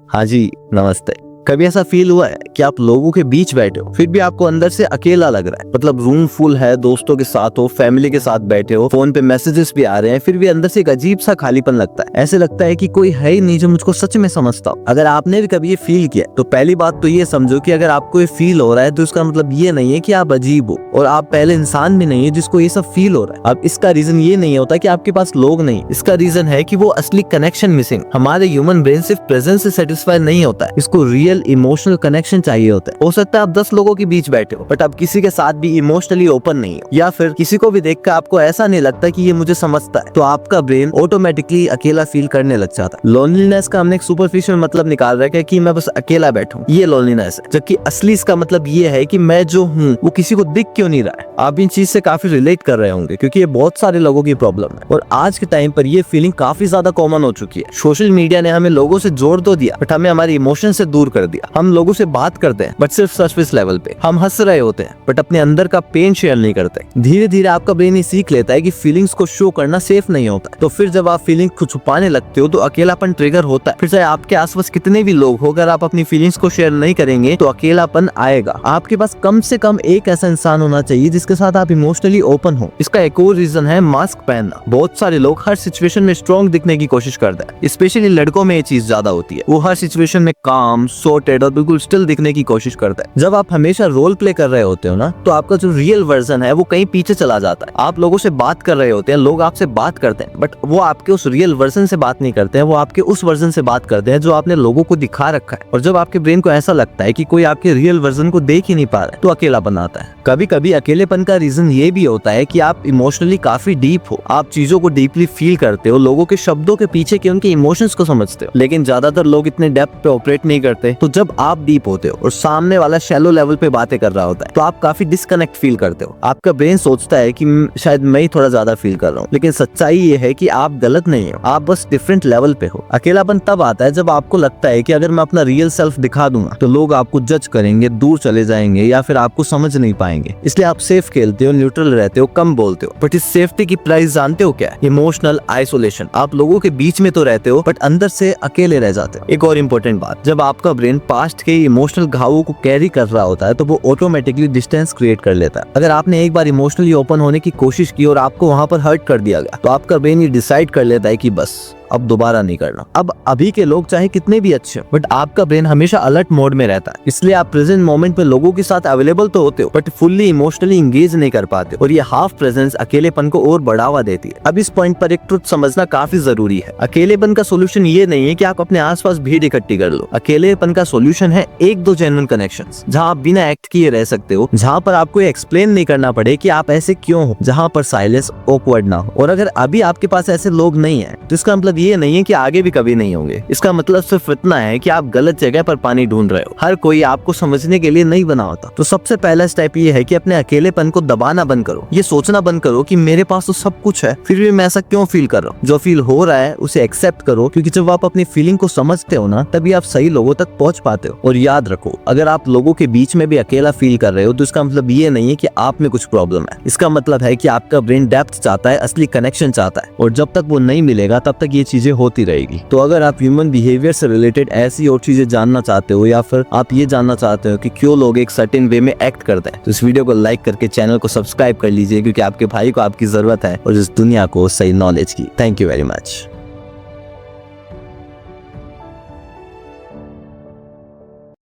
हाँ जी, नमस्ते। कभी ऐसा फील हुआ है कि आप लोगों के बीच बैठे हो फिर भी आपको अंदर से अकेला लग रहा है? मतलब रूम फुल है, दोस्तों के साथ हो, फैमिली के साथ बैठे हो, फोन पे मैसेजेस भी आ रहे हैं, फिर भी अंदर से एक अजीब सा खालीपन लगता है। ऐसे लगता है कि कोई है ही नहीं जो मुझको सच में समझता हो। अगर आपने भी कभी ये फील किया तो पहली बात तो ये समझो कि अगर आपको ये फील हो रहा है तो इसका मतलब ये नहीं है कि आप अजीब हो, और आप पहले इंसान भी नहीं है जिसको ये सब फील हो रहा है। अब इसका रीजन ये नहीं होता कि आपके पास लोग नहीं, इसका रीजन है कि वो असली कनेक्शन मिसिंग। हमारे ह्यूमन ब्रेन सिर्फ प्रेजेंस से सेटिस्फाई नहीं होता है, इसको रियल इमोशनल कनेक्शन चाहिए होता है। हो सकता है आप 10 लोगों के बीच बैठे हो बट आप किसी के साथ भी इमोशनली ओपन नहीं हो, या फिर किसी को भी देखकर आपको ऐसा नहीं लगता कि ये मुझे समझता है, तो आपका ब्रेन ऑटोमेटिकली अकेला फील करने लग जाता है। लोनलीनेस का हमने एक सुपरफिशियल मतलब निकाल रखा है कि मैं बस अकेला बैठूं, ये लोनलीनेस है, जबकि असली इसका मतलब ये है कि मैं जो हूँ वो किसी को दिख क्यों नहीं रहा है। आप इन चीज से काफी रिलेट कर रहे होंगे क्योंकि ये बहुत सारे लोगों की प्रॉब्लम है, और आज के टाइम पर ये फीलिंग काफी ज्यादा कॉमन हो चुकी है। सोशल मीडिया ने हमें लोगों से जोड़ तो दिया बट हमें हमारे इमोशन से दूर कर दिया। हम लोगों से बात करते हैं बट सिर्फ सरफेस लेवल पे, हम हंस रहे होते हैं बट अपने अंदर का पेन शेयर नहीं करते। धीरे धीरे आपका ब्रेन ये सीख लेता है कि फीलिंग्स को शो करना सेफ नहीं होता, तो फिर जब आप फीलिंग को छुपाने लगते हो तो अकेलापन ट्रिगर होता है। फिर चाहे आपके आसपास कितने भी लोग हो, अगर आप अपनी फीलिंग्स को शेयर नहीं करेंगे तो अकेलापन आएगा। आपके पास कम से कम एक ऐसा इंसान होना चाहिए जिसके साथ आप इमोशनली ओपन हो। इसका एक और रीजन है मास्क पहनना। बहुत सारे लोग हर सिचुएशन में स्ट्रॉन्ग दिखने की कोशिश करते हैं, स्पेशली लड़कों में ये चीज ज्यादा होती है। वो हर सिचुएशन में काम, सॉर्टेड और बिल्कुल स्टिल दिखने की कोशिश करता है। जब आप हमेशा रोल प्ले कर रहे होते हो ना, तो आपका जो रियल वर्जन है वो कहीं पीछे चला जाता है। आप लोगों से बात कर रहे होते हैं, लोग आपसे बात करते हैं बट वो आपके उस रियल वर्जन से बात नहीं करते हैं, वो आपके उस वर्जन से बात करते हैं जो आपने लोगों को दिखा रखा है। और जब आपके ब्रेन को ऐसा लगता है कि कोई आपके रियल वर्जन को देख ही नहीं पा रहा है तो अकेलापन आता है। कभी कभी अकेलेपन का रीजन ये भी होता है कि आप इमोशनली काफी डीप हो, आप चीजों को डीपली फील करते हो, लोगों के शब्दों के पीछे के उनके इमोशंस को समझते हो, लेकिन ज्यादातर लोग इतने डेप्थ पे ऑपरेट नहीं करते। तो जब आप डीप होते हो और सामने वाला शैलो लेवल पे बातें कर रहा होता है तो आप काफी डिस्कनेक्ट फील करते हो। आपका ब्रेन सोचता है कि शायद मैं ही थोड़ा ज्यादा फील कर रहा हूँ, लेकिन सच्चाई ये है कि आप गलत नहीं हो, आप बस डिफरेंट लेवल पे हो। अकेलापन तब आता है जब आपको लगता है कि अगर मैं अपना रियल सेल्फ दिखा दूंगा तो लोग आपको जज करेंगे, दूर चले जाएंगे या फिर आपको समझ नहीं पाएंगे। इसलिए आप सेफ खेलते हो, न्यूट्रल रहते हो, कम बोलते हो। बट इस सेफ्टी की प्राइस जानते हो क्या है? Emotional isolation. आप लोगों के बीच में तो रहते हो बट अंदर से अकेले रह जाते हो। एक और इम्पोर्टेंट बात, जब आपका ब्रेन पास्ट के इमोशनल घावों को कैरी कर रहा होता है तो वो ऑटोमेटिकली डिस्टेंस क्रिएट कर लेता है। अगर आपने एक बार इमोशनली ओपन होने की कोशिश की और आपको वहां पर हर्ट कर दिया गया तो आपका ब्रेन ये डिसाइड कर लेता है कि बस अब दोबारा नहीं करना। अब अभी के लोग चाहे कितने भी अच्छे हो बट आपका ब्रेन हमेशा अलर्ट मोड में रहता है, इसलिए आप प्रेजेंट मोमेंट पे लोगों के साथ अवेलेबल तो होते हो बट फुल्ली इमोशनली इंगेज नहीं कर पाते, और ये हाफ प्रेजेंस अकेलेपन को और बढ़ावा देती है। अब इस पॉइंट पर एक ट्रुथ समझना काफी जरूरी है। अकेलेपन का सोल्यूशन ये नहीं है कि आप अपने आसपास भीड़ इकट्ठी कर लो। अकेलेपन का सोल्यूशन है 1-2 जेन्युइन कनेक्शंस, जहां आप बिना एक्ट किए रह सकते हो, जहां पर आपको एक्सप्लेन नहीं करना पड़े कि आप ऐसे क्यों हो, जहां पर साइलेंस ऑकवर्ड ना हो। और अगर अभी आपके पास ऐसे लोग नहीं है तो इसका मतलब ये नहीं है कि आगे भी कभी नहीं होंगे। इसका मतलब सिर्फ इतना है कि आप गलत जगह पर पानी ढूंढ रहे हो। हर कोई आपको समझने के लिए नहीं बना होता। तो सबसे पहला स्टेप ये है कि अपने अकेलेपन को दबाना बंद करो। ये सोचना बंद करो कि मेरे पास तो सब कुछ है फिर भी मैं ऐसा क्यों फील कर रहा हूँ। जो फील हो रहा है उसे एक्सेप्ट करो, क्योंकि जब आप अपनी फीलिंग को समझते हो ना तभी आप सही लोगों तक पहुंच पाते हो। और याद रखो, अगर आप लोगों के बीच में भी अकेला फील कर रहे हो तो इसका मतलब ये नहीं है कि आप में कुछ प्रॉब्लम है। इसका मतलब है कि आपका ब्रेन डेप्थ चाहता है, असली कनेक्शन चाहता है, और जब तक वो नहीं मिलेगा तब तक ये चीजें होती रहेगी। तो अगर आप ह्यूमन बिहेवियर से रिलेटेड ऐसी और चीजें जानना चाहते हो, या फिर आप ये जानना चाहते हो कि क्यों लोग एक सर्टेन वे में एक्ट करते हैं, तो इस वीडियो को लाइक करके चैनल को सब्सक्राइब कर लीजिए, क्योंकि आपके भाई को आपकी जरूरत है और इस दुनिया को सही नॉलेज की। Thank you very much.